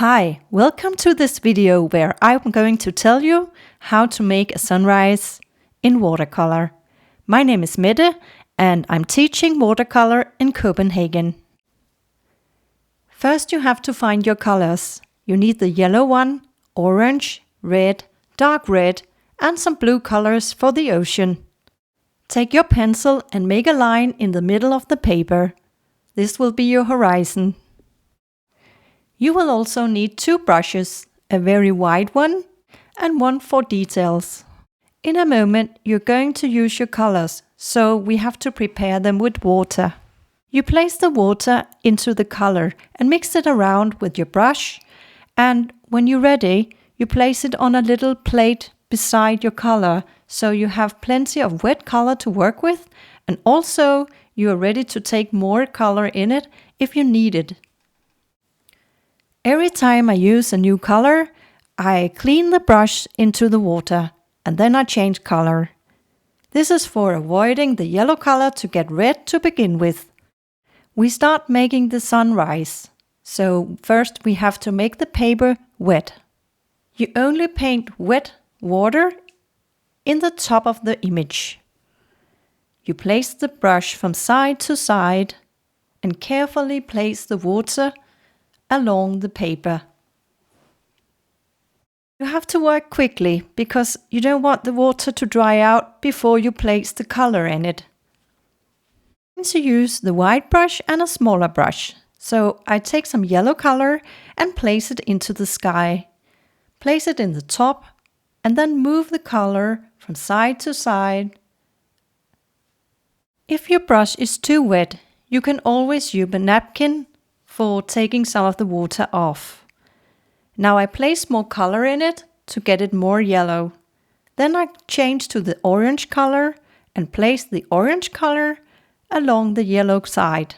Hi, welcome to this video where I'm going to tell you how to make a sunrise in watercolor. My name is Mette and I'm teaching watercolor in Copenhagen. First you have to find your colors. You need the yellow one, orange, red, dark red and some blue colors for the ocean. Take your pencil and make a line in the middle of the paper. This will be your horizon. You will also need two brushes, a very wide one and one for details. In a moment you're going to use your colors, so we have to prepare them with water. You place the water into the color and mix it around with your brush, and when you're ready, you place it on a little plate beside your color, so you have plenty of wet color to work with, and also you are ready to take more color in it if you need it. Every time I use a new color, I clean the brush into the water and then I change color. This is for avoiding the yellow color to get red to begin with. We start making the sunrise. So first we have to make the paper wet. You only paint wet water in the top of the image. You place the brush from side to side and carefully place the water along the paper. You have to work quickly because you don't want the water to dry out before you place the color in it. I'm going to use the wide brush and a smaller brush. So I take some yellow color and place it into the sky. Place it in the top and then move the color from side to side. If your brush is too wet, you can always use a napkin for taking some of the water off. Now I place more color in it to get it more yellow. Then I change to the orange color and place the orange color along the yellow side.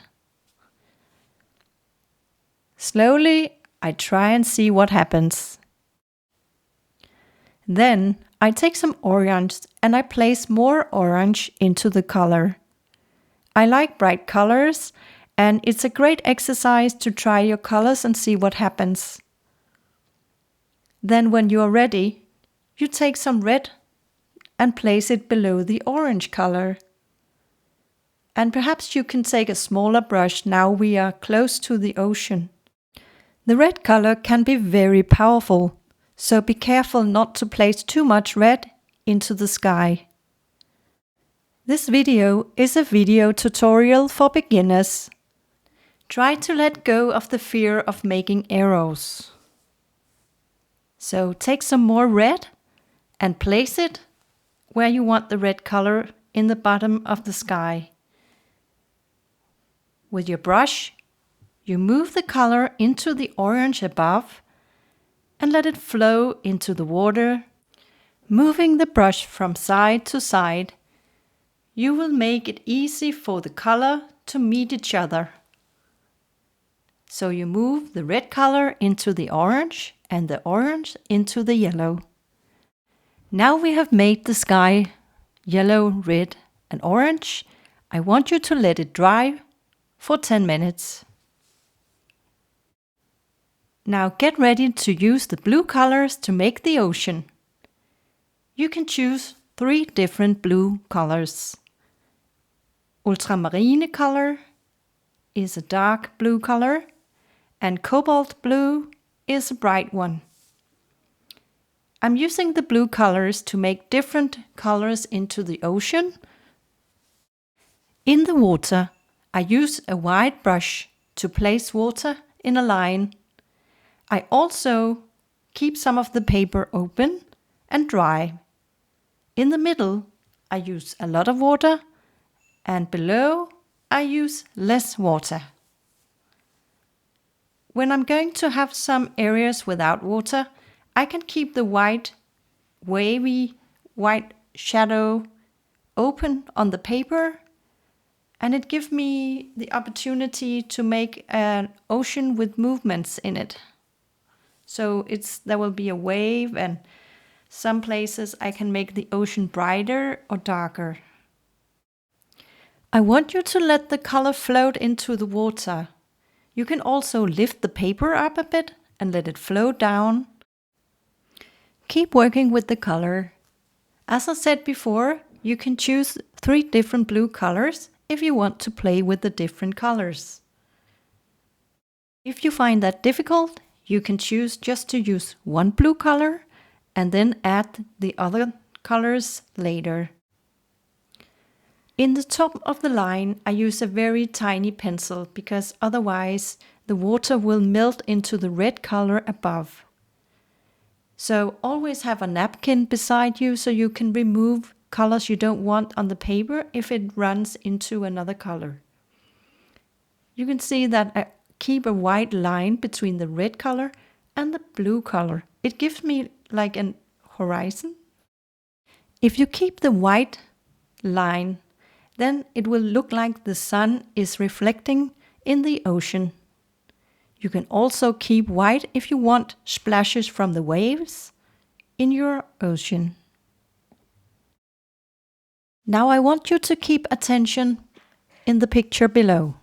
Slowly I try and see what happens. Then I take some orange and I place more orange into the color. I like bright colors, and it's a great exercise to try your colors and see what happens. Then when you are ready, you take some red and place it below the orange color. And perhaps you can take a smaller brush now we are close to the ocean. The red color can be very powerful, so be careful not to place too much red into the sky. This video is a video tutorial for beginners. Try to let go of the fear of making arrows. So take some more red and place it where you want the red color in the bottom of the sky. With your brush, you move the color into the orange above and let it flow into the water. Moving the brush from side to side, you will make it easy for the color to meet each other. So you move the red color into the orange and the orange into the yellow. Now we have made the sky yellow, red and orange. I want you to let it dry for 10 minutes. Now get ready to use the blue colors to make the ocean. You can choose 3 different blue colors. Ultramarine color is a dark blue color, and cobalt blue is a bright one. I'm using the blue colors to make different colors into the ocean. In the water, I use a wide brush to place water in a line. I also keep some of the paper open and dry. In the middle, I use a lot of water, and below, I use less water. When I'm going to have some areas without water, I can keep the white, wavy, white shadow open on the paper, and it gives me the opportunity to make an ocean with movements in it. So there will be a wave, and some places I can make the ocean brighter or darker. I want you to let the color float into the water. You can also lift the paper up a bit and let it flow down. Keep working with the color. As I said before, you can choose 3 different blue colors if you want to play with the different colors. If you find that difficult, you can choose just to use 1 blue color and then add the other colors later. In the top of the line, I use a very tiny pencil because otherwise the water will melt into the red color above. So always have a napkin beside you so you can remove colors you don't want on the paper if it runs into another color. You can see that I keep a white line between the red color and the blue color. It gives me like an horizon. If you keep the white line, then it will look like the sun is reflecting in the ocean. You can also keep white if you want splashes from the waves in your ocean. Now I want you to keep attention in the picture below.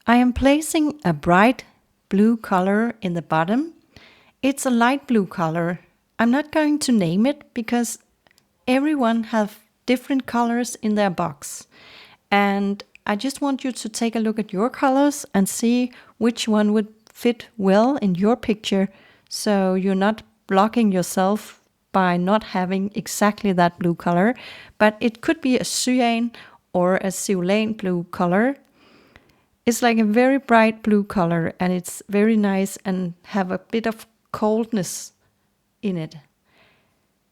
I am placing a bright blue color in the bottom. It's a light blue color. I'm not going to name it because everyone have different colors in their box. And I just want you to take a look at your colors and see which one would fit well in your picture, so you're not blocking yourself by not having exactly that blue color. But it could be a cyan or a cerulean blue color. It's like a very bright blue color and it's very nice and have a bit of coldness in it.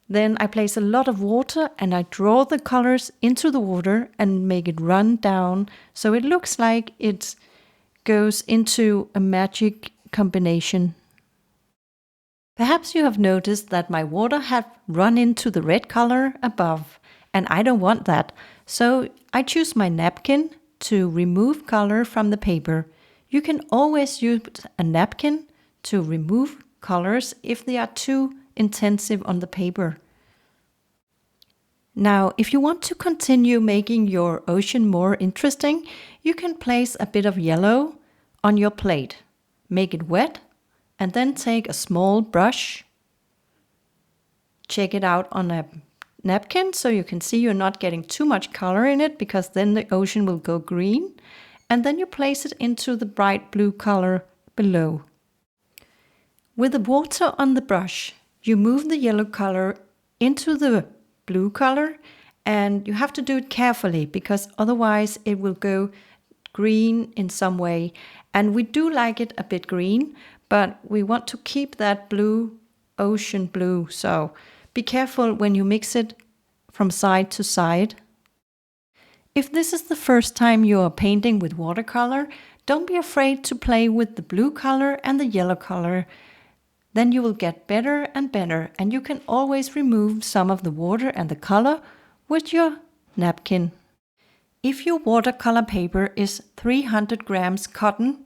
Then I place a lot of water and I draw the colors into the water and make it run down so it looks like it goes into a magic combination. Perhaps you have noticed that my water have run into the red color above and I don't want that. So I choose my napkin to remove color from the paper. You can always use a napkin to remove colors if they are too intensive on the paper. Now, if you want to continue making your ocean more interesting, you can place a bit of yellow on your plate. Make it wet and then take a small brush. Check it out on a napkin so you can see you're not getting too much color in it because then the ocean will go green. And then you place it into the bright blue color below. With the water on the brush, you move the yellow color into the blue color, and you have to do it carefully because otherwise it will go green in some way. And we do like it a bit green, but we want to keep that blue, ocean blue. So be careful when you mix it from side to side. If this is the first time you are painting with watercolor, don't be afraid to play with the blue color and the yellow color. Then you will get better and better, and you can always remove some of the water and the color with your napkin. If your watercolor paper is 300 grams cotton,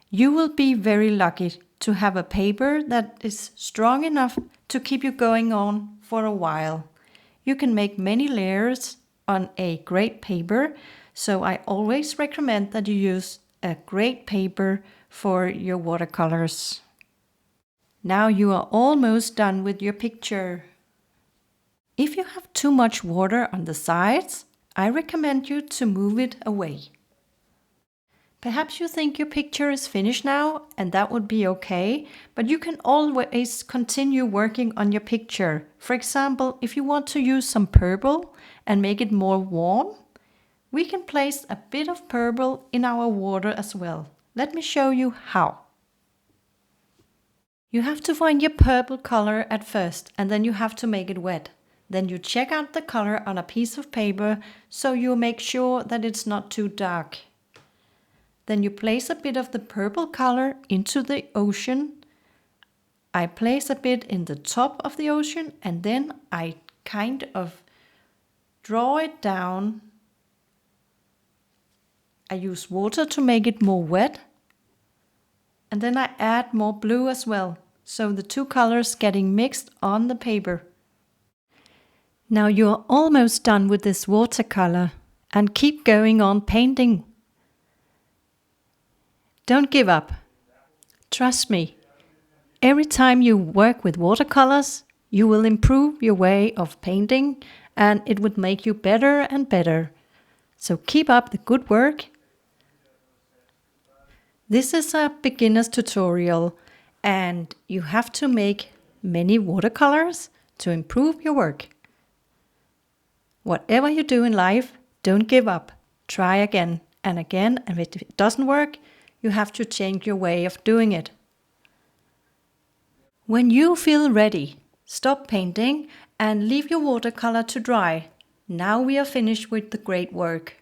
you will be very lucky to have a paper that is strong enough to keep you going on for a while. You can make many layers on a great paper, so I always recommend that you use a great paper for your watercolors. Now you are almost done with your picture. If you have too much water on the sides, I recommend you to move it away. Perhaps you think your picture is finished now, and that would be okay, but you can always continue working on your picture. For example, if you want to use some purple and make it more warm, we can place a bit of purple in our water as well. Let me show you how. You have to find your purple color at first, and then you have to make it wet. Then you check out the color on a piece of paper so you make sure that it's not too dark. Then you place a bit of the purple color into the ocean. I place a bit in the top of the ocean and then I kind of draw it down. I use water to make it more wet. And then I add more blue as well, so the two colors getting mixed on the paper. Now you're almost done with this watercolor and keep going on painting. Don't give up. Trust me, Every time you work with watercolors, you will improve your way of painting and it would make you better and better. So keep up the good work. This is a beginner's tutorial and you have to make many watercolors to improve your work. Whatever you do in life, don't give up. Try again and again, and if it doesn't work, you have to change your way of doing it. When you feel ready, stop painting and leave your watercolor to dry. Now we are finished with the great work.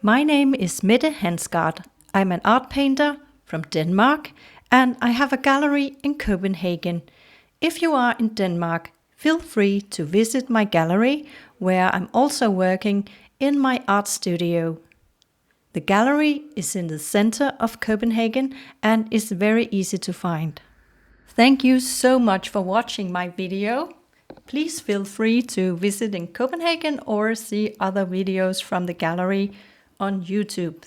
My name is Mette Hansgaard. I'm an art painter from Denmark and I have a gallery in Copenhagen. If you are in Denmark, feel free to visit my gallery where I'm also working in my art studio. The gallery is in the center of Copenhagen and is very easy to find. Thank you so much for watching my video. Please feel free to visit in Copenhagen or see other videos from the gallery on YouTube.